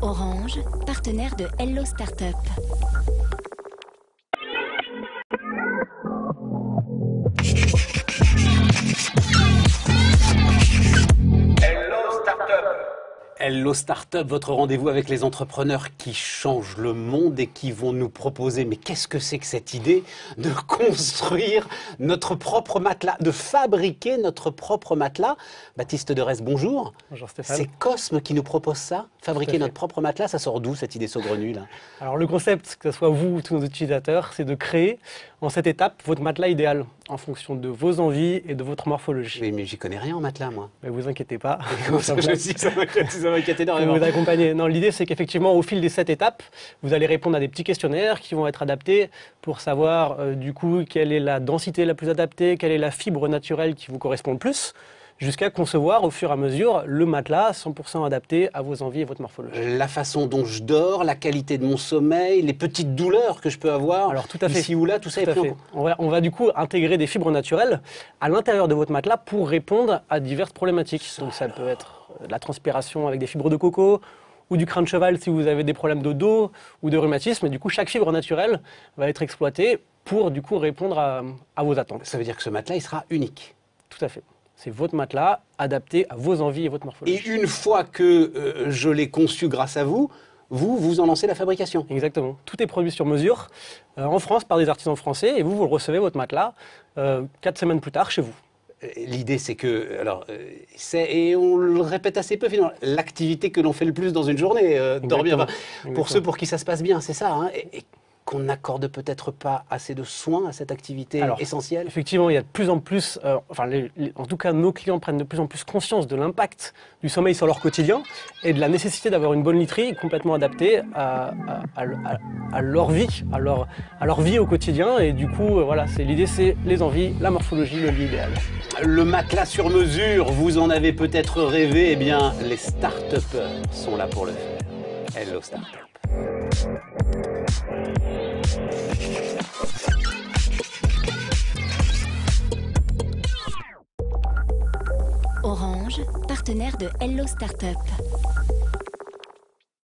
Orange, partenaire de Hello Startup. Hello Startup, votre rendez-vous avec les entrepreneurs qui changent le monde et qui vont nous proposer, mais qu'est-ce que c'est que cette idée de construire notre propre matelas, de fabriquer notre propre matelas? Baptiste Derez, bonjour. Bonjour Stéphane. C'est Cosme qui nous propose ça, fabriquer notre propre matelas. Ça sort d'où cette idée saugrenue là? Alors le concept, que ce soit vous ou tous nos utilisateurs, c'est de créer en cette étape votre matelas idéal en fonction de vos envies et de votre morphologie. Mais j'y connais rien en matelas moi. Mais vous inquiétez pas. Ça m'inquiète énormément. Vous accompagner. Non, l'idée c'est qu'effectivement au fil des 7 étapes, vous allez répondre à des petits questionnaires qui vont être adaptés pour savoir du coup quelle est la densité la plus adaptée, quelle est la fibre naturelle qui vous correspond le plus, jusqu'à concevoir au fur et à mesure le matelas 100% adapté à vos envies et votre morphologie. La façon dont je dors, la qualité de mon sommeil, les petites douleurs que je peux avoir, alors, tout à fait. Ici ou là, tout ça est pris en compte. On va du coup intégrer des fibres naturelles à l'intérieur de votre matelas pour répondre à diverses problématiques. Donc ça peut être de la transpiration avec des fibres de coco, ou du crin de cheval si vous avez des problèmes de dos ou de rhumatisme. Et du coup, chaque fibre naturelle va être exploitée pour du coup répondre à vos attentes. Ça veut dire que ce matelas, il sera unique. Tout à fait. C'est votre matelas adapté à vos envies et votre morphologie. Et une fois que je l'ai conçu grâce à vous, vous en lancez la fabrication. Exactement. Tout est produit sur mesure en France par des artisans français et vous le recevez, votre matelas, 4 semaines plus tard chez vous. L'idée, c'est que, et on le répète assez peu finalement, l'activité que l'on fait le plus dans une journée, dormir. Enfin, pour ceux pour qui ça se passe bien, c'est ça, hein, et qu'on n'accorde peut-être pas assez de soins à cette activité essentielle. Effectivement, il y a de plus en plus, en tout cas, nos clients prennent de plus en plus conscience de l'impact du sommeil sur leur quotidien et de la nécessité d'avoir une bonne literie complètement adaptée à leur vie, à leur vie au quotidien. Et du coup, voilà, l'idée, c'est les envies, la morphologie, le lit idéal. Le matelas sur mesure, vous en avez peut-être rêvé, eh bien, les start-upers sont là pour le faire. Hello Startup. Orange, partenaire de Hello Startup.